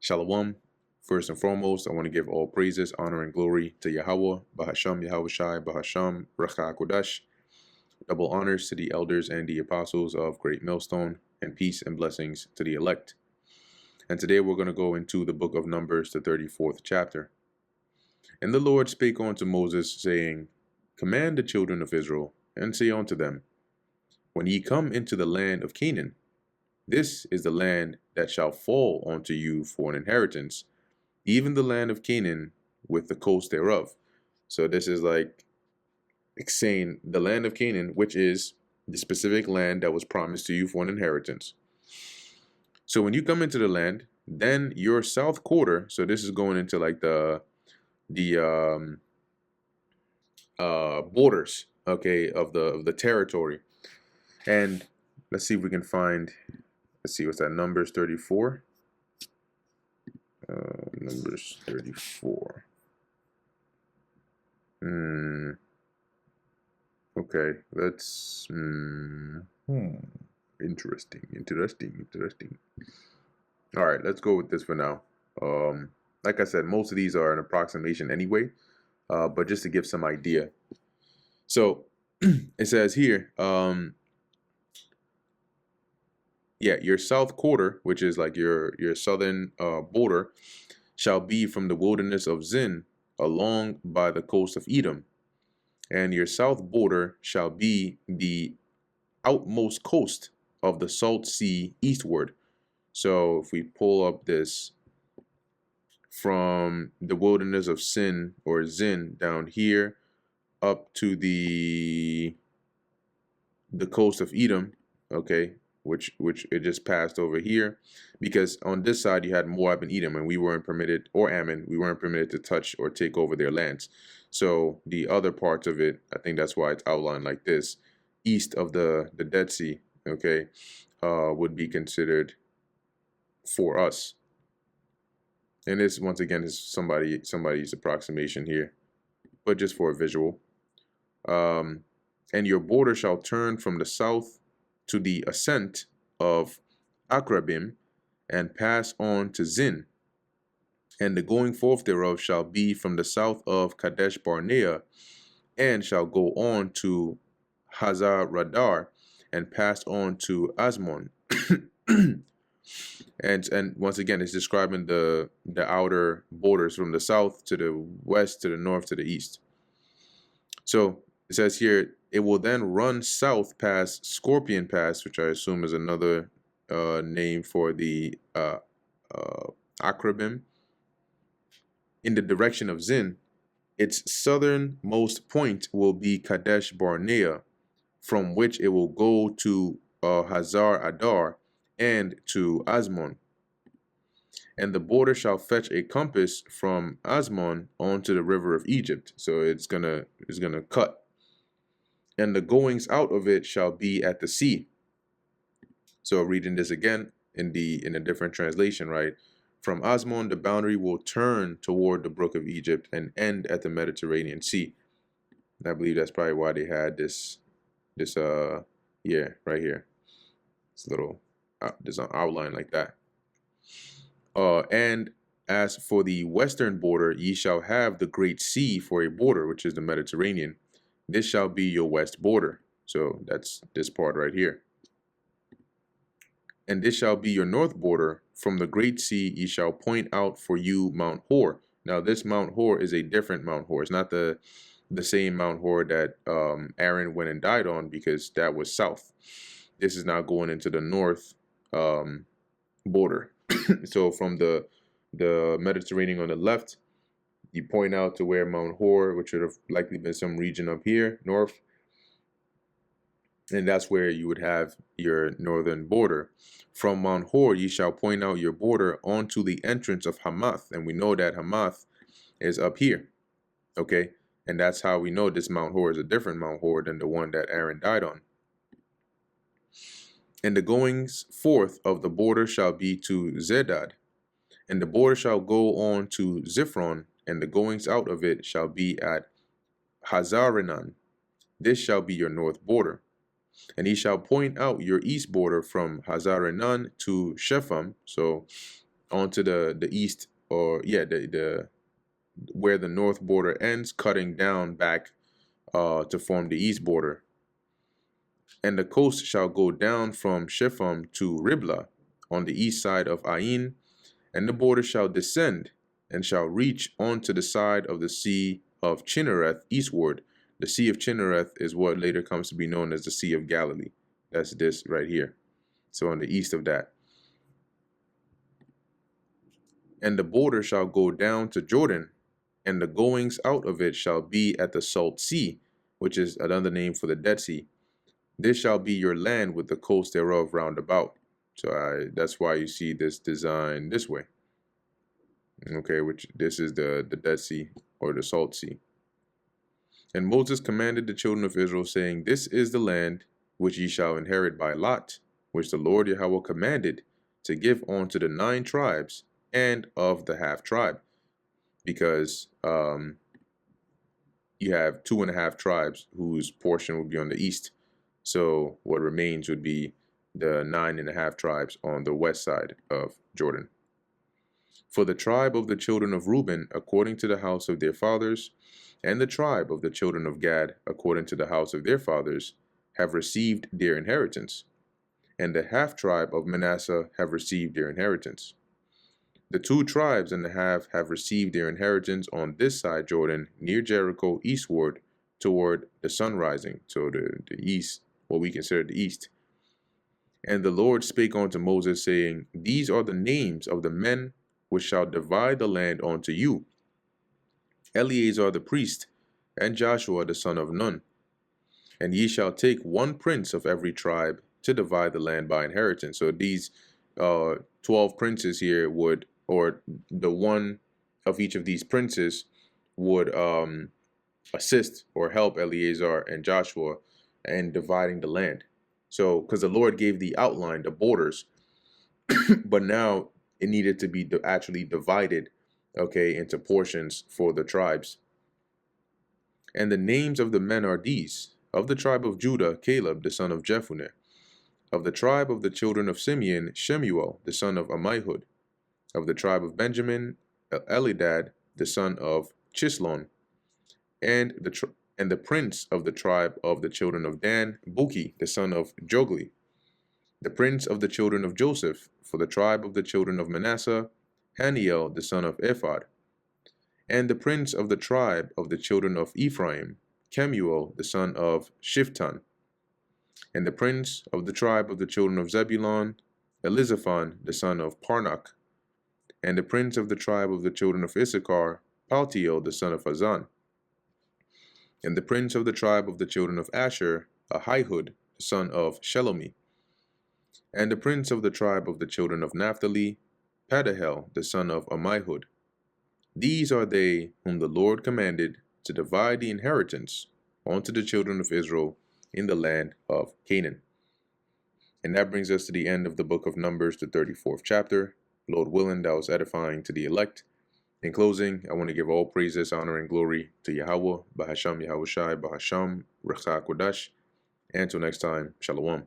Shalom. First and foremost, I want to give all praises, honor, and glory to Yahweh, Bahasham, Yahushai, Bahasham, Racha Kodash. Double honors to the elders and the apostles of Great Millstone, and peace and blessings to the elect. And today we're going to go into the book of Numbers, the 34th chapter. And the Lord spake unto Moses, saying, Command the children of Israel, and say unto them, When ye come into the land of Canaan, this is the land that shall fall unto you for an inheritance, even the land of Canaan with the coast thereof. So this is like saying the land of Canaan, which is the specific land that was promised to you for an inheritance. So when you come into the land, then your south quarter, so this is going into like the borders, okay, of the territory. And let's see if we can find, let's see, what's that, Numbers 34. Numbers 34. Okay, let's interesting. All right, let's go with this for now. Like I said, most of these are an approximation anyway, but just to give some idea. So it says here, your south quarter, which is like your southern border, shall be from the wilderness of Zin along by the coast of Edom, and your south border shall be the outmost coast of the Salt Sea eastward. So if we pull up this from the wilderness of Sin or Zin down here up to the coast of Edom, okay, which it just passed over here, because on this side you had Moab and Edom, and we weren't permitted, or Ammon, we weren't permitted to touch or take over their lands. So the other parts of it, I think that's why it's outlined like this, east of the Dead Sea, okay, would be considered for us. And this, once again, is somebody's approximation here, but just for a visual. And your border shall turn from the south to the ascent of Akrabim, and pass on to Zin. And the going forth thereof shall be from the south of Kadesh Barnea, and shall go on to Hazar Radar, and pass on to Asmon. And once again, it's describing the outer borders from the south to the west, to the north, to the east. So it says here, it will then run south past Scorpion Pass, which I assume is another name for the Akrabim, in the direction of Zin. Its southernmost point will be Kadesh Barnea, from which it will go to Hazar Adar and to Asmon. And the border shall fetch a compass from Asmon onto the river of Egypt. So it's gonna cut. And the goings out of it shall be at the sea. So reading this again in a different translation, right? From Asmon, the boundary will turn toward the brook of Egypt and end at the Mediterranean Sea. And I believe that's probably why they had this right here. This little this outline like that. And as for the western border, ye shall have the great sea for a border, which is the Mediterranean. This shall be your west border. So that's this part right here. And this shall be your north border. From the great sea ye shall point out for you Mount Hor. Now this Mount Hor is a different Mount Hor. It's not the same Mount Hor that Aaron went and died on, because that was south. This is now going into the north border. So from the Mediterranean on the left, you point out to where Mount Hor, which would have likely been some region up here north, and that's where you would have your northern border. From Mount Hor ye shall point out your border onto the entrance of Hamath, and we know that Hamath is up here, okay, and that's how we know this Mount Hor is a different Mount Hor than the one that Aaron died on. And the goings forth of the border shall be to Zedad, and the border shall go on to Ziphron, and the goings out of it shall be at Hazarenan. This shall be your north border. And he shall point out your east border from Hazarenan to Shepham. So onto the east, or yeah, the where the north border ends, cutting down back to form the east border. And the coast shall go down from Shepham to Riblah on the east side of Ain, and the border shall descend and shall reach onto the side of the Sea of Chinnereth eastward. The Sea of Chinnereth is what later comes to be known as the Sea of Galilee. That's this right here. So on the east of that. And the border shall go down to Jordan, and the goings out of it shall be at the Salt Sea, which is another name for the Dead Sea. This shall be your land with the coast thereof round about. So that's why you see this design this way. Okay, which this is the Dead Sea or the Salt Sea. And Moses commanded the children of Israel, saying, This is the land which ye shall inherit by lot, which the Lord Yahweh commanded to give unto the 9 tribes and of the half tribe. Because you have 2.5 tribes whose portion will be on the east. So what remains would be the 9.5 tribes on the west side of Jordan. For the tribe of the children of Reuben, according to the house of their fathers, and the tribe of the children of Gad, according to the house of their fathers, have received their inheritance. And the half tribe of Manasseh have received their inheritance. The 2 tribes and the half have received their inheritance on this side Jordan, near Jericho, eastward, toward the sun rising, so the east, what we consider the east. And the Lord spake unto Moses, saying, These are the names of the men which shall divide the land unto you: Eleazar the priest, and Joshua the son of Nun. And ye shall take 1 prince of every tribe to divide the land by inheritance. So these 12 princes here would, or the one of each of these princes would assist or help Eleazar and Joshua in dividing the land. So, because the Lord gave the outline, the borders, but now it needed to be actually divided, okay, into portions for the tribes. And the names of the men are these: of the tribe of Judah, Caleb the son of Jephunneh; of the tribe of the children of Simeon, Shemuel the son of Ammihud; of the tribe of Benjamin, Elidad the son of Chislon; and the prince of the tribe of the children of Dan, Buki the son of Jogli; the prince of the children of Joseph, for the tribe of the children of Manasseh, Haniel the son of Ephod; and the prince of the tribe of the children of Ephraim, Kemuel the son of Shiftan; and the prince of the tribe of the children of Zebulun, Elizaphan the son of Parnak; and the prince of the tribe of the children of Issachar, Paltiel the son of Azan; and the prince of the tribe of the children of Asher, Ahihud the son of Shelomi; and the prince of the tribe of the children of Naphtali, Padahel the son of Ammihud. These are they whom the Lord commanded to divide the inheritance unto the children of Israel in the land of Canaan. And that brings us to the end of the book of Numbers, the 34th chapter. Lord willing, that was edifying to the elect. In closing, I want to give all praises, honor, and glory to Yahweh, Bahasham Yahushai, Bahasham, Recha Kodash. And until next time, Shalom.